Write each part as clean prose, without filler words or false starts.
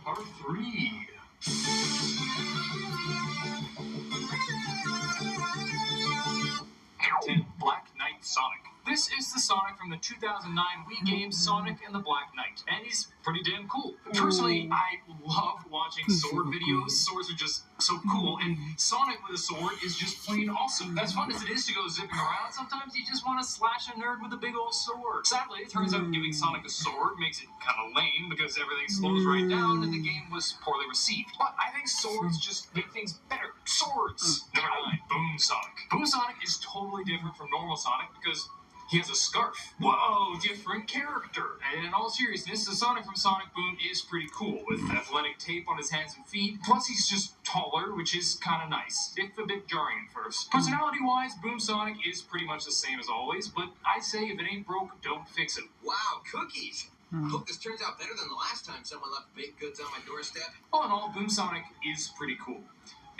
Part 3. Black Knight Sonic. This is the Sonic from the 2009 Wii game Sonic and the Black Knight, and he's pretty damn cool. Personally, I love watching sword videos. Swords are just so cool, and Sonic with a sword is just plain awesome. As fun as it is to go zipping around, sometimes you just want to slash a nerd with a big old sword. Sadly, it turns out giving Sonic a sword makes it kind of lame because everything slows right down and the game was poorly received. But I think swords just make things better. Swords! Number 9, Boom Sonic. Boom Sonic is totally different from normal Sonic because he has a scarf. Whoa, different character. And in all seriousness, the Sonic from Sonic Boom is pretty cool, with athletic tape on his hands and feet. Plus, he's just taller, which is kind of nice, if a bit jarring at first. Personality-wise, Boom Sonic is pretty much the same as always, but I say if it ain't broke, don't fix it. Wow, cookies! I hope this turns out better than the last time someone left baked goods on my doorstep. All in all, Boom Sonic is pretty cool.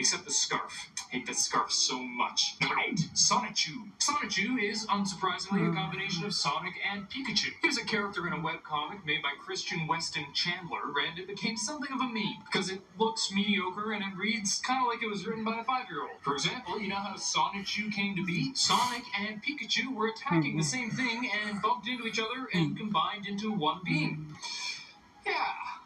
Except the scarf. Hate that scarf so much. Number 8, Sonichu. Sonichu is, unsurprisingly, a combination of Sonic and Pikachu. He was a character in a webcomic made by Christian Weston Chandler, and it became something of a meme, because it looks mediocre and it reads kind of like it was written by a 5-year-old. For example, you know how Sonichu came to be? Sonic and Pikachu were attacking the same thing and bumped into each other and combined into one being. Yeah.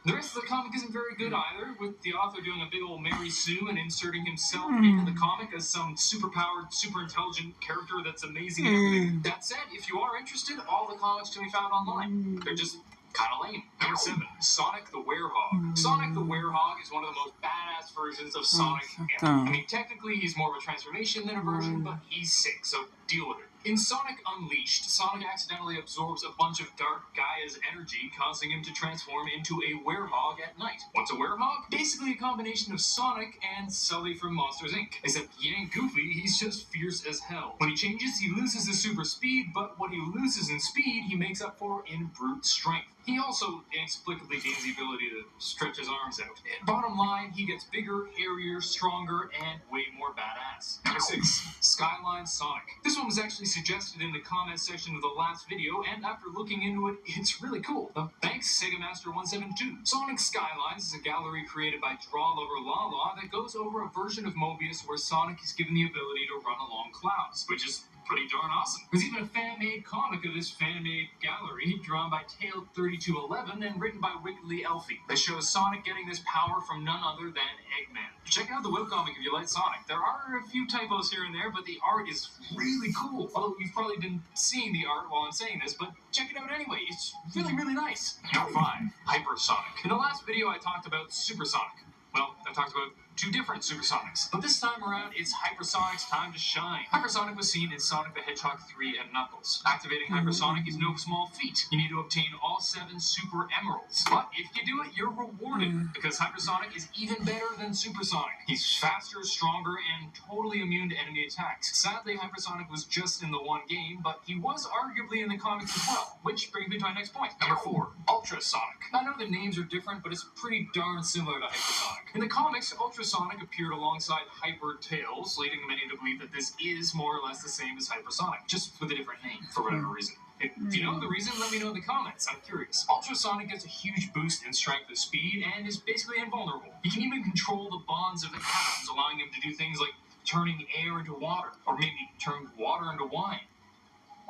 The rest of the comic isn't very good either, with the author doing a big old Mary Sue and inserting himself into the comic as some super-powered, super-intelligent character that's amazing at everything. That said, if you are interested, all the comics can be found online. They're just kind of lame. Number 7, Sonic the Werehog. Sonic the Werehog is one of the most badass versions of Sonic ever. I mean, technically, he's more of a transformation than a version, but he's sick, so deal with it. In Sonic Unleashed, Sonic accidentally absorbs a bunch of Dark Gaia's energy, causing him to transform into a werehog at night. What's a werehog? Basically a combination of Sonic and Sully from Monsters, Inc. Except he ain't goofy, he's just fierce as hell. When he changes, he loses his super speed, but what he loses in speed, he makes up for in brute strength. He also inexplicably gains the ability to stretch his arms out. Bottom line, he gets bigger, hairier, stronger, and way more badass. Number 6, Skyline Sonic. This one was actually suggested in the comments section of the last video, and after looking into it, it's really cool. Thanks, Sega Master 172. Sonic Skylines is a gallery created by Draw Lover Lala that goes over a version of Mobius where Sonic is given the ability to run along clouds, which is pretty darn awesome. There's even a fan-made comic of this fan-made gallery, drawn by Tail3211 and written by Wickedly Elfie, that shows Sonic getting this power from none other than Eggman. Check out the webcomic if you like Sonic. There are a few typos here and there, but the art is really cool. Although you've probably been seeing the art while I'm saying this, but check it out anyway. It's really, really nice. Number 5, Hypersonic. In the last video, I talked about Supersonic. Well, I talked about 2 different Supersonics. But this time around, it's Hypersonic's time to shine. Hypersonic was seen in Sonic the Hedgehog 3 and Knuckles. Activating Hypersonic is no small feat. You need to obtain all 7 Super Emeralds. But if you do it, you're rewarded, because Hypersonic is even better than Supersonic. He's faster, stronger, and totally immune to enemy attacks. Sadly, Hypersonic was just in the one game, but he was arguably in the comics as well, which brings me to my next point. Number 4, Ultrasonic. I know the names are different, but it's pretty darn similar to Hypersonic. In the comics, Ultrasonic appeared alongside Hyper Tails, leading many to believe that this is more or less the same as Hypersonic, just with a different name, for whatever reason. If you know the reason, let me know in the comments. I'm curious. Ultrasonic gets a huge boost in strength and speed, and is basically invulnerable. He can even control the bonds of atoms, allowing him to do things like turning air into water, or maybe turn water into wine.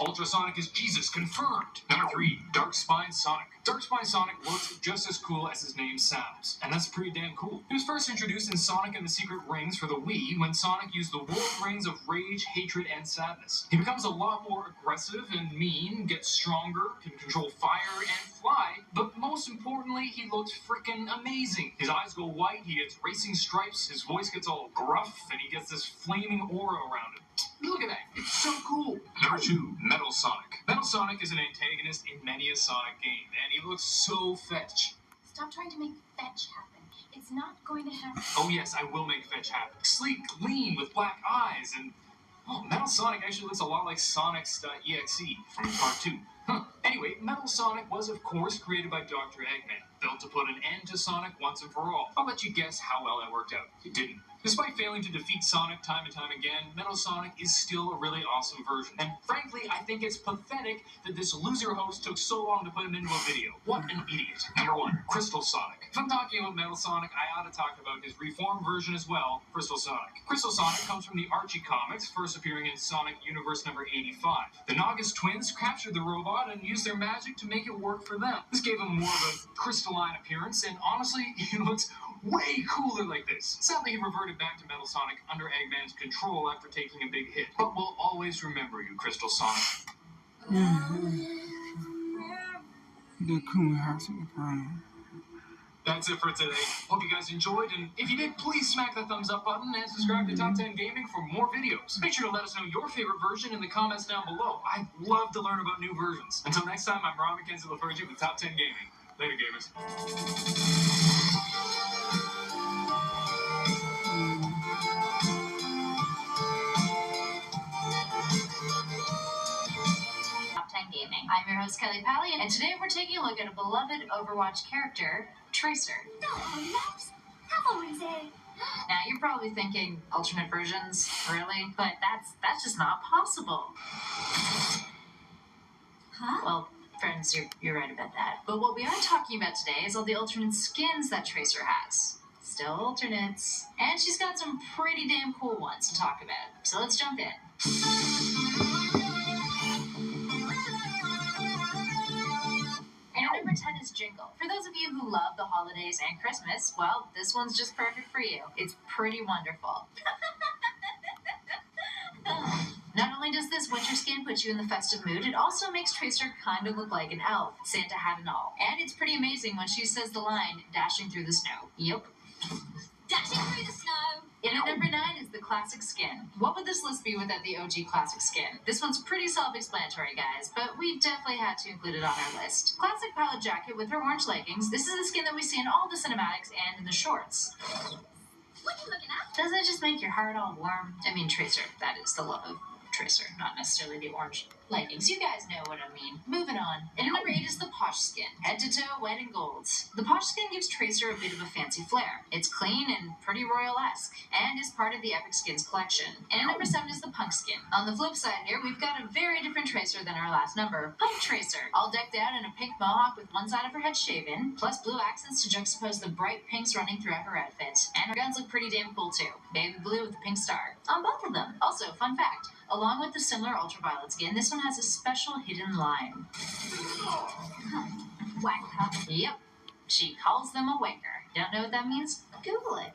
Ultrasonic is Jesus, confirmed. Number 3, Dark Spine Sonic. Dark Spine Sonic looks just as cool as his name sounds, and that's pretty damn cool. He was first introduced in Sonic and the Secret Rings for the Wii, when Sonic used the World Rings of Rage, Hatred, and Sadness. He becomes a lot more aggressive and mean, gets stronger, can control fire and fly, but most importantly, he looks freaking amazing. His eyes go white, he gets racing stripes, his voice gets all gruff, and he gets this flaming aura around him. Look at that. It's so cool. Number 2, Metal Sonic. Metal Sonic is an antagonist in many a Sonic game, and he looks so fetch. Stop trying to make fetch happen. It's not going to happen. Oh yes, I will make fetch happen. Sleek, lean, with black eyes, and... oh, Metal Sonic actually looks a lot like Sonic's.exe from Part 2. Anyway, Metal Sonic was, of course, created by Dr. Eggman. built to put an end to Sonic once and for all. I'll let you guess how well that worked out. It didn't. Despite failing to defeat Sonic time and time again, Metal Sonic is still a really awesome version. And frankly, I think it's pathetic that this loser host took so long to put him into a video. What an idiot. Number 1, Crystal Sonic. If I'm talking about Metal Sonic, I ought to talk about his reformed version as well, Crystal Sonic. Crystal Sonic comes from the Archie comics, first appearing in Sonic Universe number 85. The Nagas twins captured the robot and used their magic to make it work for them. This gave him more of a crystalline appearance, and honestly, he looks way cooler like this. Sadly, he reverted back to Metal Sonic under Eggman's control after taking a big hit. But we'll always remember you, Crystal Sonic. That's it for today. Hope you guys enjoyed, and if you did, please smack the thumbs up button and subscribe to Top 10 Gaming for more videos. Make sure to let us know your favorite version in the comments down below. I'd love to learn about new versions. Until next time, I'm Ron McKenzie LaFergie with Top 10 Gaming. Later, gamers. Top 10 Gaming. I'm your host, Kelly Pally, and today we're taking a look at a beloved Overwatch character, Tracer. Now, you're probably thinking, alternate versions? Really? But that's just not possible. Huh? Well, friends, you're right about that. But what we are talking about today is all the alternate skins that Tracer has. Still alternates. And she's got some pretty damn cool ones to talk about. So let's jump in. And number 10 is Jingle. For those of you who love the holidays and Christmas, well, this one's just perfect for you. It's pretty wonderful. Not only does this winter skin put you in the festive mood, it also makes Tracer kind of look like an elf, Santa hat and all. And it's pretty amazing when she says the line, dashing through the snow. Yep. Dashing through the snow. And at number 9 is the classic skin. What would this list be without the OG classic skin? This one's pretty self-explanatory, guys, but we definitely had to include it on our list. Classic pilot jacket with her orange leggings. This is the skin that we see in all the cinematics and in the shorts. What are you looking at? Doesn't it just make your heart all warm? I mean, Tracer. That is the love of Tracer, not necessarily the orange leggings. You guys know what I mean. Moving on. And number 8 is the Posh skin. Head to toe, white and gold. The Posh skin gives Tracer a bit of a fancy flair. It's clean and pretty royal-esque, and is part of the Epic Skins collection. And number 7 is the Punk skin. On the flip side here, we've got a very different Tracer than our last number. Punk Tracer. All decked out in a pink mohawk with one side of her head shaven, plus blue accents to juxtapose the bright pinks running throughout her outfit. And her guns look pretty damn cool too. Baby blue with a pink star on both of them. Also, fun fact, along with the similar ultraviolet skin, this one has a special hidden line. Wanker. Yep. She calls them a wanker. Don't know what that means? Google it.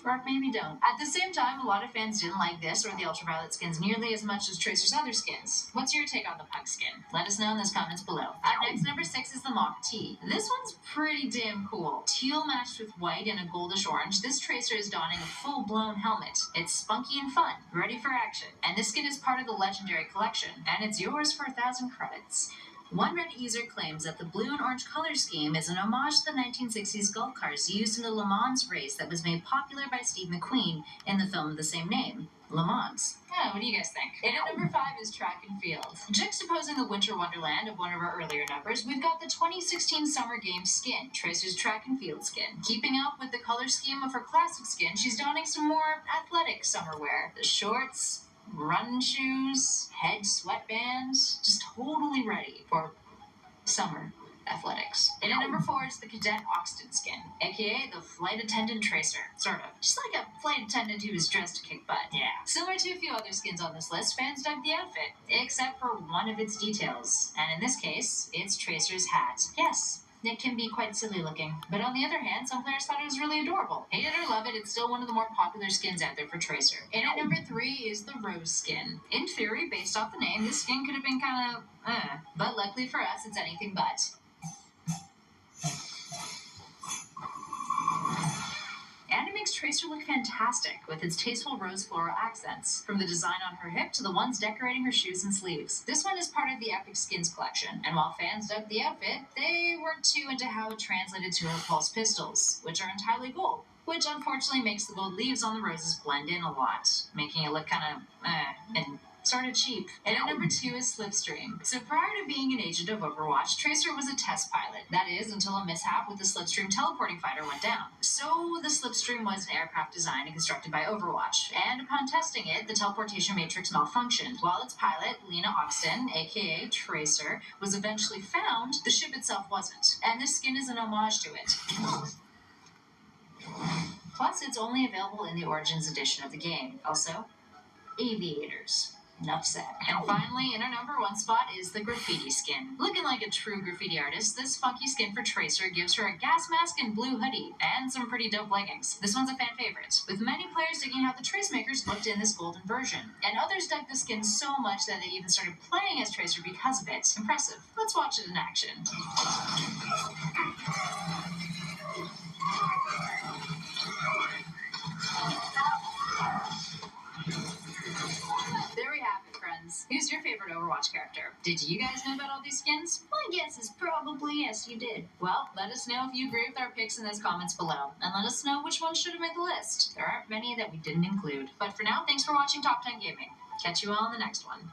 Or maybe don't. At the same time, a lot of fans didn't like this or the ultraviolet skins nearly as much as Tracer's other skins. What's your take on the Punk skin? Let us know in those comments below. Up next, number 6 is the Mock T. This one's pretty damn cool. Teal matched with white and a goldish orange, this Tracer is donning a full-blown helmet. It's spunky and fun, ready for action. And this skin is part of the Legendary Collection, and it's yours for 1,000 credits. One Reddit user claims that the blue and orange color scheme is an homage to the 1960s golf cars used in the Le Mans race that was made popular by Steve McQueen in the film of the same name, Le Mans. Yeah, what do you guys think? And at number 5 is Track and Field. Juxtaposing the winter wonderland of one of our earlier numbers, we've got the 2016 Summer Games skin, Tracer's Track and Field skin. Keeping up with the color scheme of her classic skin, she's donning some more athletic summer wear. The shorts, run shoes, head sweatbands, just totally ready for summer athletics. And at number 4 is the Cadet Oxton skin, aka the Flight Attendant Tracer. Sort of. Just like a flight attendant who is dressed to kick butt. Yeah. Similar to a few other skins on this list, fans dug the outfit, except for one of its details. And in this case, it's Tracer's hat. Yes, it can be quite silly looking, but on the other hand, some players thought it was really adorable. Hate it or love it, it's still one of the more popular skins out there for Tracer. And at number 3 is the Rose skin. In theory, based off the name, this skin could have been kind of, but luckily for us, it's anything but. And it makes Tracer look fantastic with its tasteful rose floral accents, from the design on her hip to the ones decorating her shoes and sleeves. This one is part of the Epic Skins collection, and while fans dug the outfit, they weren't too into how it translated to her pulse pistols, which are entirely gold, which unfortunately makes the gold leaves on the roses blend in a lot, making it look kind of and Started cheap. And at number 2 is Slipstream. So prior to being an agent of Overwatch, Tracer was a test pilot. That is, until a mishap with the Slipstream teleporting fighter went down. So the Slipstream was an aircraft designed and constructed by Overwatch. And upon testing it, the teleportation matrix malfunctioned. While its pilot, Lena Oxton, aka Tracer, was eventually found, the ship itself wasn't. And this skin is an homage to it. Plus, it's only available in the Origins edition of the game. Also, aviators. Enough said. And finally, in our number 1 spot is the graffiti skin. Looking like a true graffiti artist, this funky skin for Tracer gives her a gas mask and blue hoodie, and some pretty dope leggings. This one's a fan favorite, with many players digging how the Trace makers looked in this golden version. And others dug the skin so much that they even started playing as Tracer because of it. Impressive. Let's watch it in action. There we have it, friends. Who's your favorite Overwatch character? Did you guys know about all these skins? My guess is probably yes, you did. Well, let us know if you agree with our picks in those comments below, and let us know which ones should have made the list. There aren't many that we didn't include. But for now, thanks for watching Top 10 Gaming. Catch you all in the next one.